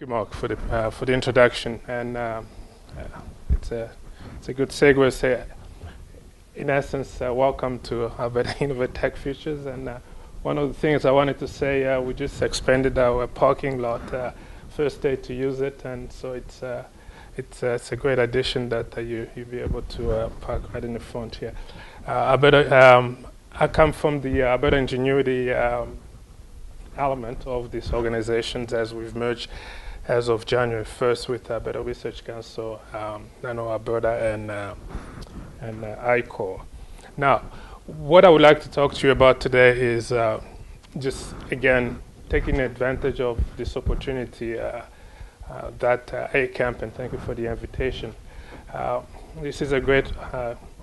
you, Mark, for the introduction, and it's a good segue. Say, in essence, welcome to Alberta Innovate Tech Futures. And one of the things I wanted to say, we just expanded our parking lot first day to use it, and so it's a great addition that you'll be able to park right in the front here. I come from the Alberta Ingenuity element of these organizations, as we've merged as of January 1st with Alberta Research Council, nanoAlberta, and ICOR. Now, what I would like to talk to you about today is just, again, taking advantage of this opportunity that ACAMP, and thank you for the invitation. This is a great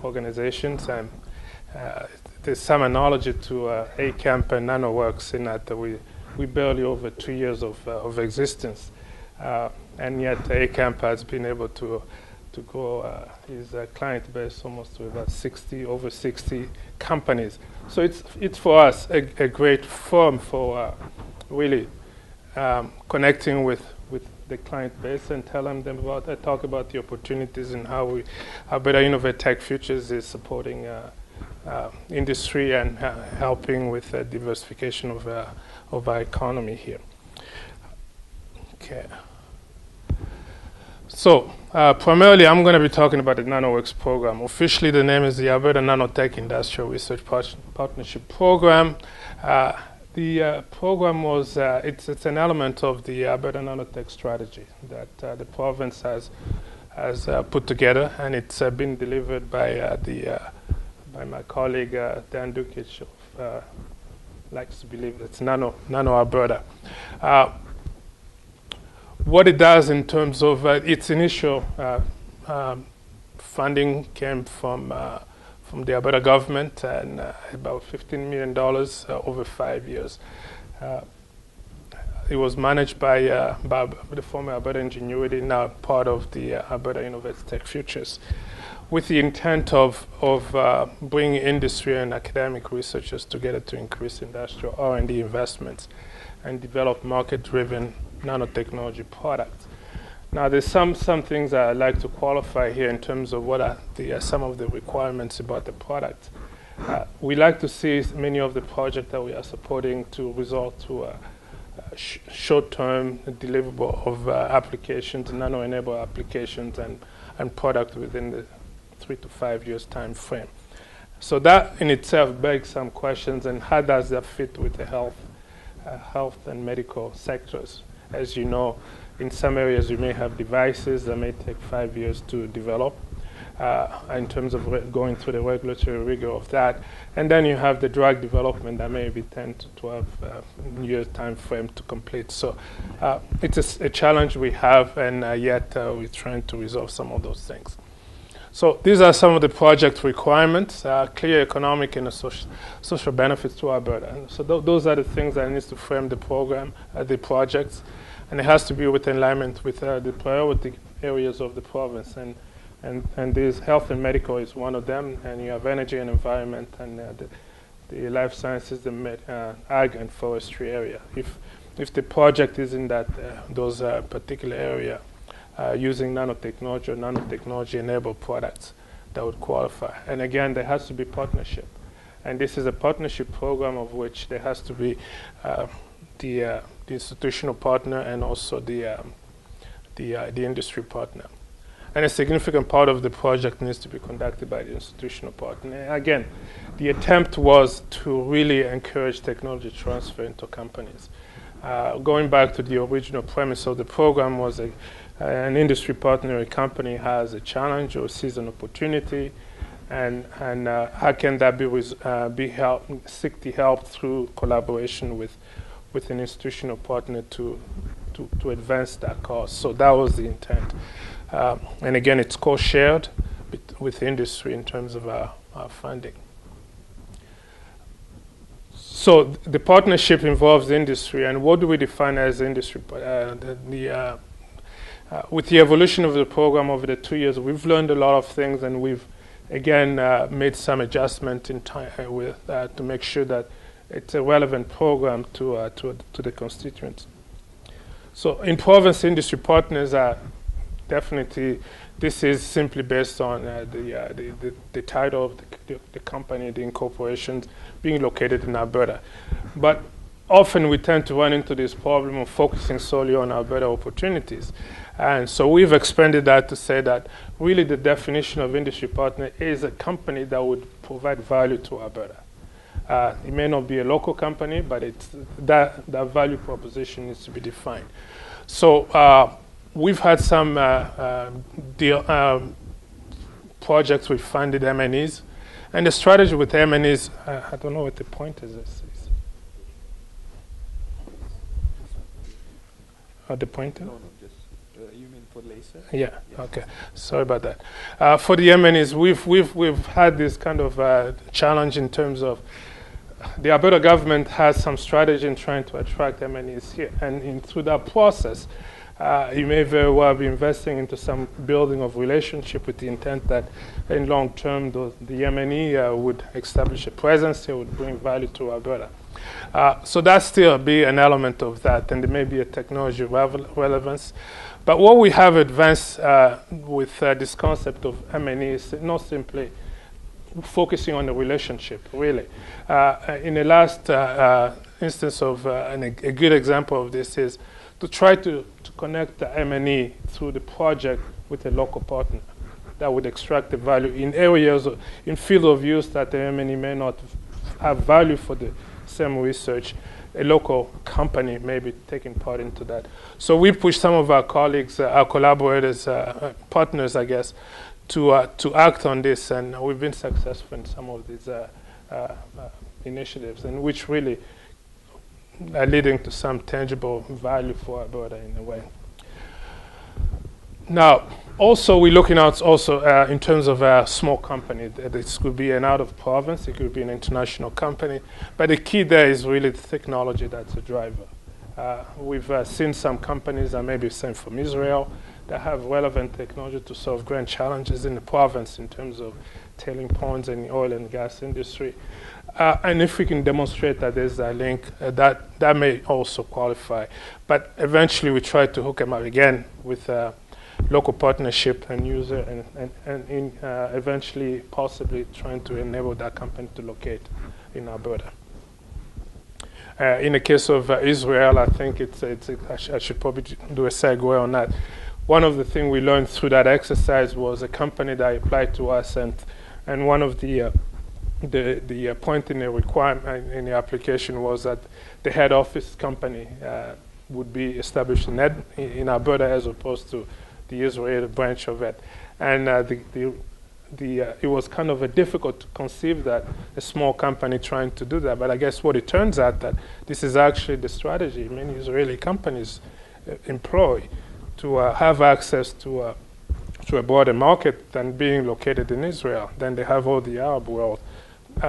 organization, and there's some analogy to ACAMP and nanoWorks in that we barely over 2 years of existence, and yet ACAMP has been able to grow his client base almost to about over 60 companies. So it's for us a great forum for really connecting with the client base and telling them talk about the opportunities and how Alberta Innovate Tech Futures is supporting industry and helping with diversification of our economy here. Okay. So primarily I'm going to be talking about the nanoWorks program. Officially the name is the Alberta Nanotech Industrial Research Partnership Program. The program was, it's an element of the Alberta Nanotech strategy that the province has put together, and it's been delivered by my colleague Dan Dukic of, likes to believe it's nanoAlberta. What it does in terms of its initial funding came from the Alberta government, and about $15 million over 5 years. It was managed by the former Alberta Ingenuity, now part of the Alberta Innovates-Tech Futures, with the intent of bringing industry and academic researchers together to increase industrial R&D investments and develop market-driven nanotechnology products. Now, there's some things I'd like to qualify here in terms of what are some of the requirements about the product. We like to see many of the projects that we are supporting to result to short-term deliverable of applications, nano-enabled applications, and product within the 3 to 5 years time frame. So that in itself begs some questions, and how does that fit with the health and medical sectors? As you know, in some areas you may have devices that may take 5 years to develop in terms of going through the regulatory rigor of that. And then you have the drug development that may be 10 to 12 years time frame to complete. So it's a challenge we have, and yet we're trying to resolve some of those things. So these are some of the project requirements, clear economic and social benefits to Alberta. And so those are the things that needs to frame the program, the projects, and it has to be with alignment with the priority areas of the province. And this health and medical is one of them, and you have energy and environment, and the life sciences, the ag and forestry area. If the project is in those particular area, using nanotechnology or nanotechnology-enabled products that would qualify. And again, there has to be partnership. And this is a partnership program of which there has to be the institutional partner and also the industry partner. And a significant part of the project needs to be conducted by the institutional partner. And again, the attempt was to really encourage technology transfer into companies. Going back to the original premise of the program was an industry partner, a company has a challenge or sees an opportunity, and how can that seek the help through collaboration with an institutional partner to advance that cause. So that was the intent. And again, it's co-shared with industry in terms of our funding. So the partnership involves industry, and what do we define as industry? With the evolution of the program over the 2 years, we've learned a lot of things, and we've again made some adjustment in time to make sure that it's a relevant program to the constituents. So in province industry partners are definitely, this is simply based on the title of the company, the incorporation being located in Alberta. But often we tend to run into this problem of focusing solely on Alberta opportunities. And so we've expanded that to say that really the definition of industry partner is a company that would provide value to Alberta. It may not be a local company, but that value proposition needs to be defined. So we've had some projects with funded M&Es. And the strategy with M&Es, I don't know what the point is. The pointer? No, just you mean for laser? Yeah. Okay. Sorry about that. For the M&Es, we've had this kind of challenge in terms of the Alberta government has some strategy in trying to attract M&Es here, and through that process, you may very well be investing into some building of relationship with the intent that in long term the M&E would establish a presence here, would bring value to Alberta. So that still be an element of that, and there may be a technology relevance. But what we have advanced with this concept of M&E is not simply focusing on the relationship, really. In the last instance of, and a good example of this is to try to connect the M&E through the project with a local partner that would extract the value in areas, in field of use that the M&E may not have value for the same research. A local company may be taking part into that. So we push some of our colleagues, our collaborators, partners, I guess, to act on this, and we've been successful in some of these initiatives, and which really are leading to some tangible value for Alberta in a way. Now, also we're looking out also in terms of a small company. This could be an out-of-province, it could be an international company, but the key there is really the technology that's a driver. We've seen some companies that may be sent from Israel that have relevant technology to solve grand challenges in the province in terms of tailing ponds in the oil and gas industry. And if we can demonstrate that there's a link, that may also qualify. But eventually we try to hook them up again with local partnership and user, and eventually possibly trying to enable that company to locate in Alberta. In the case of Israel, I think I should probably do a segue on that. One of the things we learned through that exercise was a company that applied to us, and one of the point in the requirement in the application was that the head office company would be established in Alberta as opposed to the Israeli branch of it, and it was kind of difficult to conceive that a small company trying to do that. But I guess what it turns out that this is actually the strategy many Israeli companies employ to have access to a broader market than being located in Israel. Then they have all the Arab world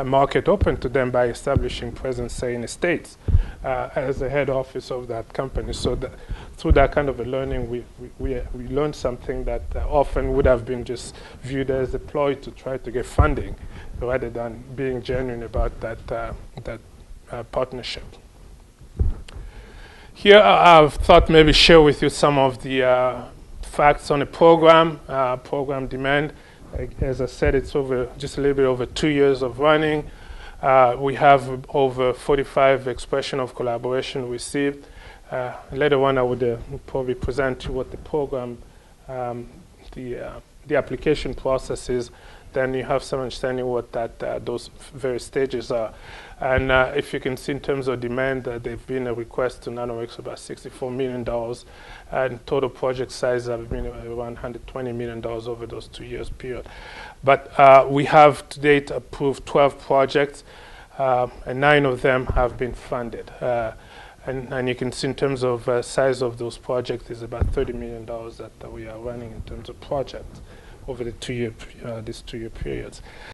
market open to them by establishing presence, say, in the States as the head office of that company. So through that kind of a learning, we learned something that often would have been just viewed as a ploy to try to get funding rather than being genuine about that partnership. Here I've thought maybe share with you some of the facts on the program demand. As I said, it's just a little bit over 2 years of running. We have over 45 expressions of collaboration received. Later on, I would probably present to you what the program, the application process is. Then you have some understanding what those various stages are. And if you can see in terms of demand, they've been a request to nanoWorks about $64 million, and total project size have been around $120 million over those 2 years period. But we have to date approved 12 projects, and 9 of them have been funded. And you can see in terms of size of those projects is about $30 million that we are running in terms of projects over the 2 year these 2 year periods.